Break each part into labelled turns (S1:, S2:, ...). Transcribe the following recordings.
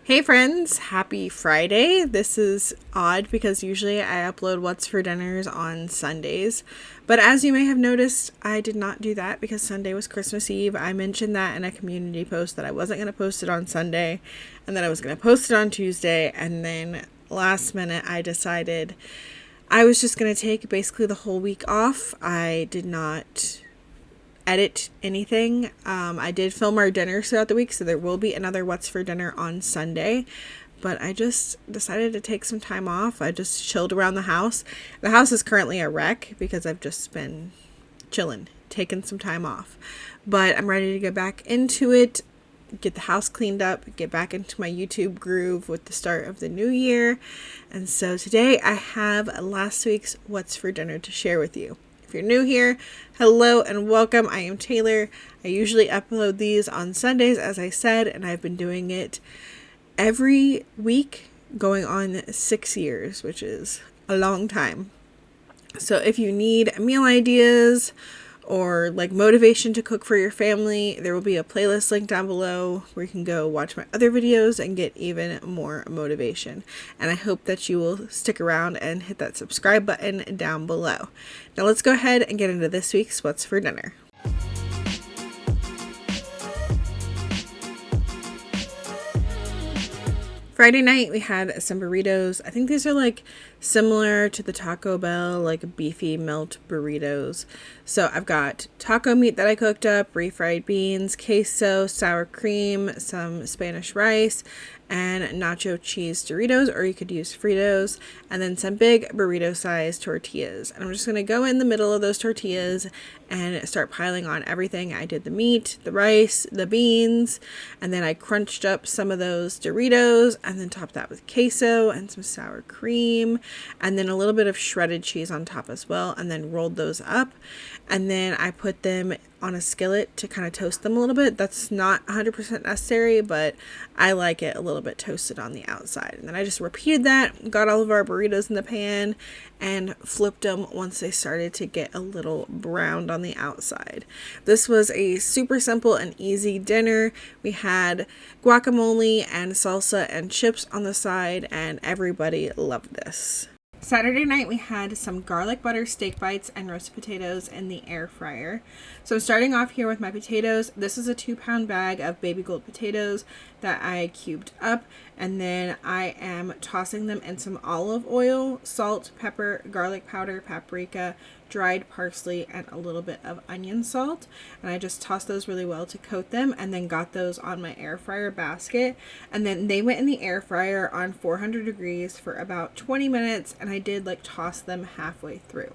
S1: Hey friends, happy Friday. This is odd because usually I upload What's for Dinners on Sundays. But as you may have noticed, I did not do that because Sunday was Christmas Eve. I mentioned that in a community post that I wasn't going to post it on Sunday and that I was going to post it on Tuesday. And then last minute I decided I was just going to take basically the whole week off. I did not edit anything. I did film our dinners throughout the week, so there will be another What's for Dinner on Sunday. But I just decided to take some time off. I just chilled around the house. The house is currently a wreck because I've just been chilling, taking some time off. But I'm ready to get back into it, get the house cleaned up, get back into my YouTube groove with the start of the new year. And so today I have last week's What's for Dinner to share with you. If you're new here, hello and welcome. I am Taylor. I usually upload these on Sundays, as I said, and I've been doing it every week going on 6 years, which is a long time. So if you need meal ideas or like motivation to cook for your family, there will be a playlist link down below where you can go watch my other videos and get even more motivation. And I hope that you will stick around and hit that subscribe button down below. Now let's go ahead and get into this week's What's for Dinner. Friday night we had some burritos. I think these are like similar to the Taco Bell, like beefy melt burritos. So I've got taco meat that I cooked up, refried beans, queso, sour cream, some Spanish rice, and nacho cheese Doritos, or you could use Fritos, and then some big burrito sized tortillas. And I'm just going to go in the middle of those tortillas and start piling on everything. I did the meat, the rice, the beans, and then I crunched up some of those Doritos and then topped that with queso and some sour cream and then a little bit of shredded cheese on top as well, and then rolled those up. And then I put them on a skillet to kind of toast them a little bit. That's not 100% necessary, but I like it a little bit toasted on the outside. And then I just repeated that, got all of our burritos in the pan, and flipped them once they started to get a little browned on the outside. This was a super simple and easy dinner. We had guacamole and salsa and chips on the side, and everybody loved this. Saturday night we had some garlic butter steak bites and roasted potatoes in the air fryer. So I'm starting off here with my potatoes. This is a 2-pound bag of baby gold potatoes that I cubed up, and then I am tossing them in some olive oil, salt, pepper, garlic powder, paprika, dried parsley, and a little bit of onion salt. And I just tossed those really well to coat them, and then got those on my air fryer basket. And then they went in the air fryer on 400 degrees for about 20 minutes, and I did like toss them halfway through.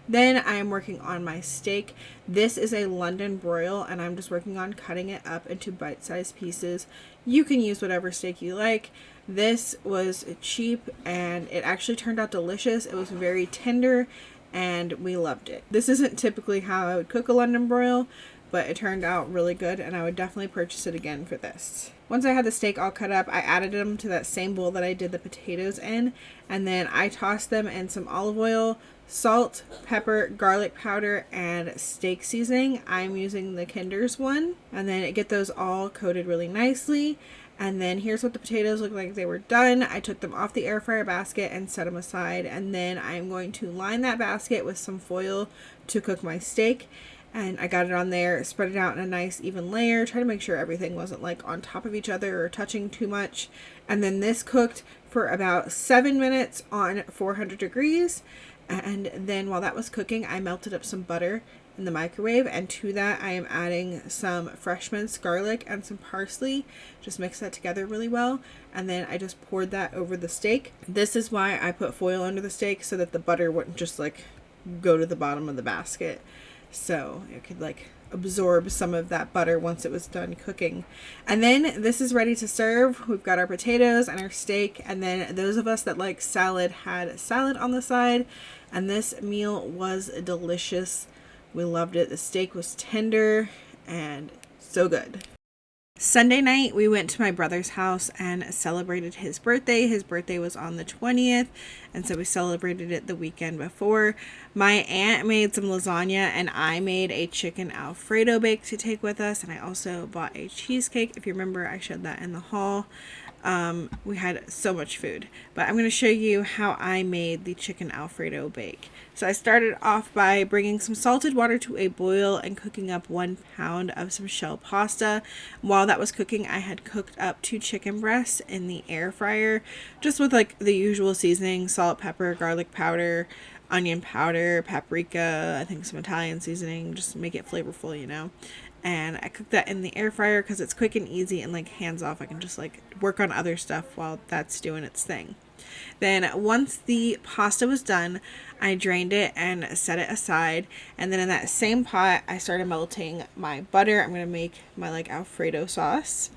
S1: Then I am working on my steak. This is a London broil, and I'm just working on cutting it up into bite-sized pieces. You can use whatever steak you like. This was cheap, and it actually turned out delicious. It was very tender, and we loved it. This isn't typically how I would cook a London broil, but it turned out really good, and I would definitely purchase it again for this. Once I had the steak all cut up, I added them to that same bowl that I did the potatoes in, and then I tossed them in some olive oil, salt, pepper, garlic powder, and steak seasoning. I'm using the Kinder's one, and then get those all coated really nicely. And then here's what the potatoes look like they were done. I took them off the air fryer basket and set them aside, and then I'm going to line that basket with some foil to cook my steak. And I got it on there, spread it out in a nice even layer, try to make sure everything wasn't like on top of each other or touching too much. And then this cooked for about 7 minutes on 400 degrees. And then while that was cooking, I melted up some butter in the microwave, and to that I am adding some fresh minced garlic and some parsley. Just mix that together really well, and then I just poured that over the steak. This is why I put foil under the steak, so that the butter wouldn't just like go to the bottom of the basket, so it could like absorb some of that butter once it was done cooking. And then this is ready to serve. We've got our potatoes and our steak, and then those of us that like salad had salad on the side, and this meal was delicious. We loved it. The steak was tender and so good. Sunday night, we went to my brother's house and celebrated his birthday. His birthday was on the 20th, and so we celebrated it the weekend before. My aunt made some lasagna, and I made a chicken Alfredo bake to take with us, and I also bought a cheesecake. If you remember, I showed that in the haul. We had so much food, but I'm going to show you how I made the chicken Alfredo bake. So I started off by bringing some salted water to a boil and cooking up 1 pound of some shell pasta. While that was cooking, I had cooked up 2 chicken breasts in the air fryer, just with like the usual seasoning: salt, pepper, garlic powder, onion powder, paprika, I think some Italian seasoning, just make it flavorful, you know. And I cook that in the air fryer because it's quick and easy and like hands off. I can just like work on other stuff while that's doing its thing. Then once the pasta was done, I drained it and set it aside. And then in that same pot, I started melting my butter. I'm going to make my like Alfredo sauce.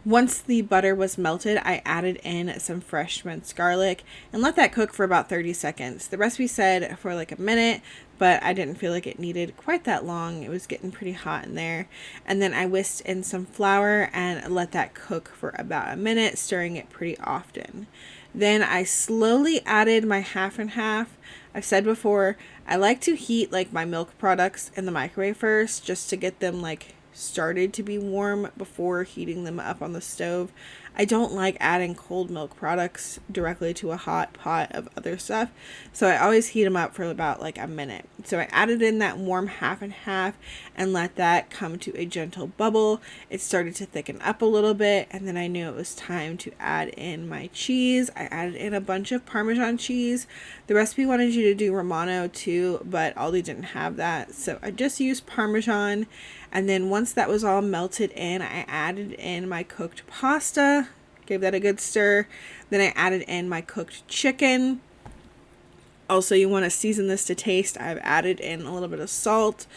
S1: Once the butter was melted, I added in some fresh minced garlic and let that cook for about 30 seconds. The recipe said for like a minute, but I didn't feel like it needed quite that long. It was getting pretty hot in there. And then I whisked in some flour and let that cook for about a minute, stirring it pretty often. Then I slowly added my half and half. I've said before, I like to heat like my milk products in the microwave first, just to get them like started to be warm before heating them up on the stove. I don't like adding cold milk products directly to a hot pot of other stuff, so I always heat them up for about like a minute. So I added in that warm half and half and let that come to a gentle bubble. It started to thicken up a little bit, and then I knew it was time to add in my cheese. I added in a bunch of Parmesan cheese. The recipe wanted you to do Romano too, but Aldi didn't have that, so I just used Parmesan. And then once that was all melted in, I added in my cooked pasta, gave that a good stir. Then I added in my cooked chicken. Also, you want to season this to taste. I've added in a little bit of salt.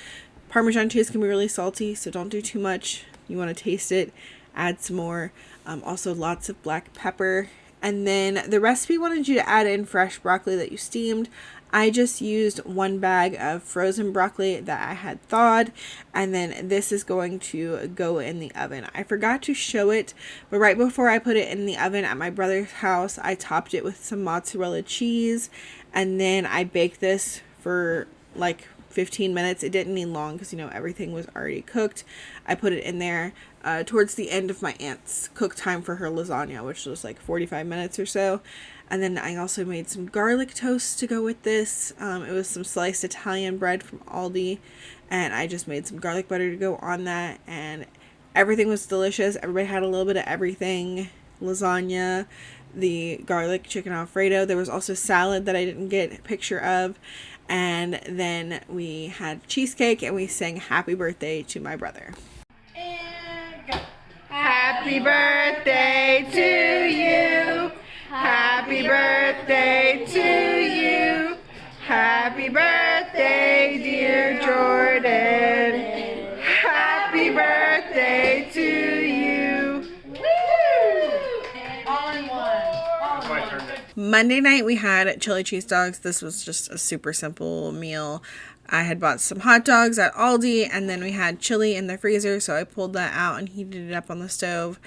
S1: Parmesan cheese can be really salty, so don't do too much. You want to taste it, add some more. Also, lots of black pepper. And then the recipe wanted you to add in fresh broccoli that you steamed. I just used 1 bag of frozen broccoli that I had thawed, and then this is going to go in the oven. I forgot to show it, but right before I put it in the oven at my brother's house, I topped it with some mozzarella cheese, and then I baked this for like 15 minutes. It didn't need long because, you know, everything was already cooked. I put it in there towards the end of my aunt's cook time for her lasagna, which was like 45 minutes or so. And then I also made some garlic toast to go with this. It was some sliced Italian bread from Aldi, and I just made some garlic butter to go on that, and everything was delicious. Everybody had a little bit of everything. Lasagna, the garlic chicken Alfredo. There was also salad that I didn't get a picture of. And then we had cheesecake, and we sang happy birthday to my brother. And go. Happy birthday to you. Happy birthday to you. Happy birthday, dear Jordan. Happy birthday to you. All in one. Monday night we had chili cheese dogs. This was just a super simple meal. I had bought some hot dogs at Aldi, and then we had chili in the freezer, so I pulled that out and heated it up on the stove.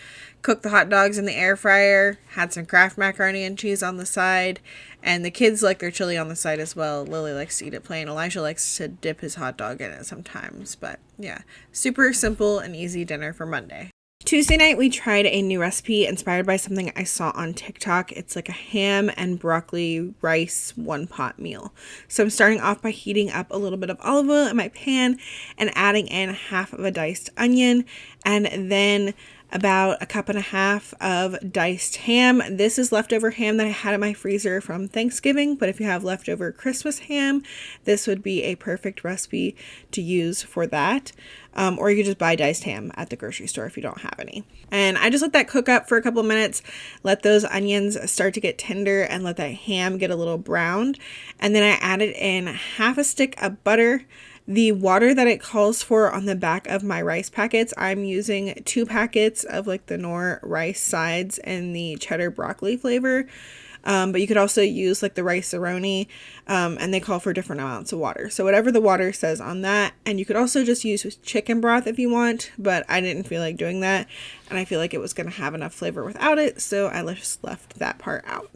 S1: Cooked the hot dogs in the air fryer, had some Kraft macaroni and cheese on the side, and the kids like their chili on the side as well. Lily likes to eat it plain. Elijah likes to dip his hot dog in it sometimes, but yeah, super simple and easy dinner for Monday. Tuesday night, we tried a new recipe inspired by something I saw on TikTok. It's like a ham and broccoli rice 1-pot meal. So I'm starting off by heating up a little bit of olive oil in my pan and adding in half of a diced onion, and then about 1.5 cups of diced ham. This is leftover ham that I had in my freezer from Thanksgiving, but if you have leftover Christmas ham, this would be a perfect recipe to use for that. Or you could just buy diced ham at the grocery store if you don't have any. And I just let that cook up for a couple of minutes, let those onions start to get tender, and let that ham get a little browned. And then I added in half a stick of butter. The water that it calls for on the back of my rice packets, I'm using 2 packets of like the Knorr rice sides and the cheddar broccoli flavor. But you could also use like the rice-a-roni, and they call for different amounts of water. So whatever the water says on that, and you could also just use chicken broth if you want, but I didn't feel like doing that, and I feel like it was going to have enough flavor without it, so I just left that part out.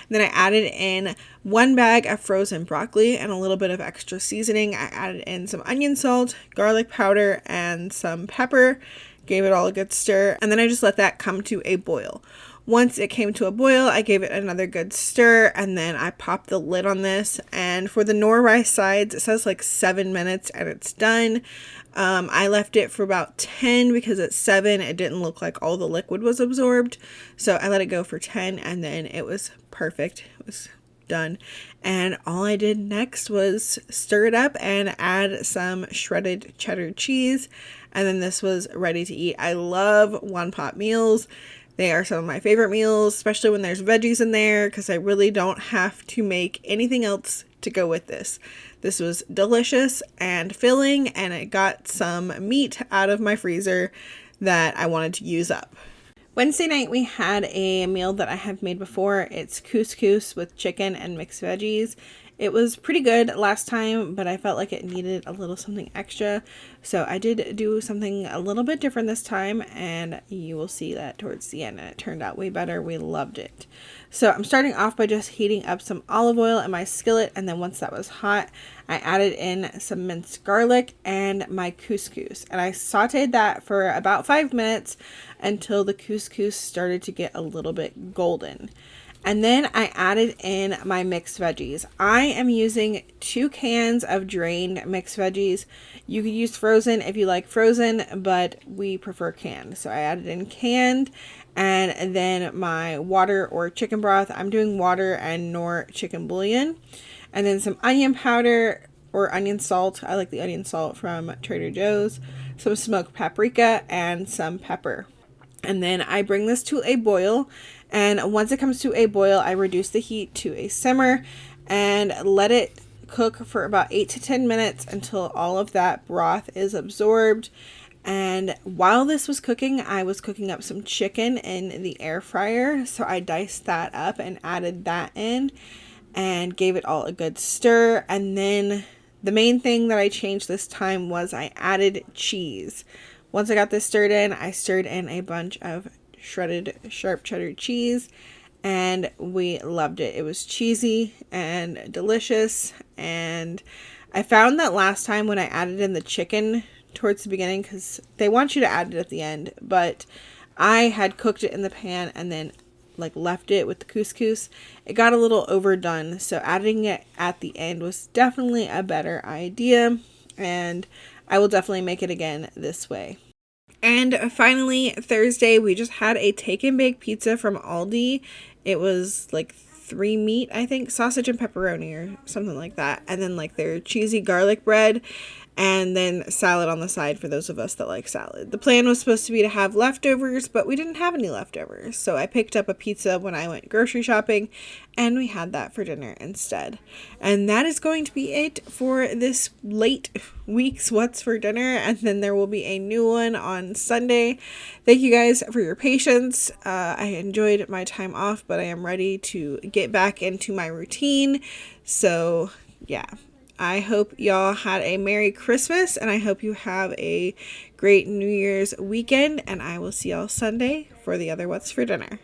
S1: Then I added in 1 bag of frozen broccoli and a little bit of extra seasoning. I added in some onion salt, garlic powder, and some pepper. Gave it all a good stir, and then I just let that come to a boil. Once it came to a boil, I gave it another good stir, and then I popped the lid on this. And for the nor rice sides, it says like 7 minutes and it's done. I left it for about 10 because at 7 it didn't look like all the liquid was absorbed, so I let it go for 10 and then it was perfect. It was done, and all I did next was stir it up and add some shredded cheddar cheese, and then this was ready to eat. I love one pot meals. They are some of my favorite meals, especially when there's veggies in there, because I really don't have to make anything else to go with this. This was delicious and filling, and it got some meat out of my freezer that I wanted to use up. Wednesday night we had a meal that I have made before. It's couscous with chicken and mixed veggies. It was pretty good last time, but I felt like it needed a little something extra. So I did do something a little bit different this time, and you will see that towards the end. And it turned out way better. We loved it. So I'm starting off by just heating up some olive oil in my skillet, and then once that was hot, I added in some minced garlic and my couscous. And I sauteed that for about 5 minutes until the couscous started to get a little bit golden. And then I added in my mixed veggies. I am using 2 cans of drained mixed veggies. You could use frozen if you like frozen, but we prefer canned. So I added in canned, and then my water or chicken broth. I'm doing water and nor chicken bouillon. And then some onion powder or onion salt. I like the onion salt from Trader Joe's. Some smoked paprika and some pepper. And then I bring this to a boil, and once it comes to a boil, I reduce the heat to a simmer and let it cook for about 8 to 10 minutes until all of that broth is absorbed. And while this was cooking, I was cooking up some chicken in the air fryer, so I diced that up and added that in and gave it all a good stir. And then the main thing that I changed this time was I added cheese. Once I got this stirred in, I stirred in a bunch of shredded sharp cheddar cheese, and we loved it. It was cheesy and delicious, and I found that last time when I added in the chicken towards the beginning, because they want you to add it at the end, but I had cooked it in the pan and then left it with the couscous. It got a little overdone, so adding it at the end was definitely a better idea, and I will definitely make it again this way. And finally, Thursday, we just had a take and bake pizza from Aldi. It was 3 meat, I think, sausage and pepperoni or something like that. And then their cheesy garlic bread, and then salad on the side for those of us that like salad. The plan was supposed to be to have leftovers, but we didn't have any leftovers. So I picked up a pizza when I went grocery shopping, and we had that for dinner instead. And that is going to be it for this late week's What's for Dinner. And then there will be a new one on Sunday. Thank you guys for your patience. I enjoyed my time off, but I am ready to get back into my routine. So yeah. I hope y'all had a Merry Christmas, and I hope you have a great New Year's weekend, and I will see y'all Sunday for the other What's for Dinner.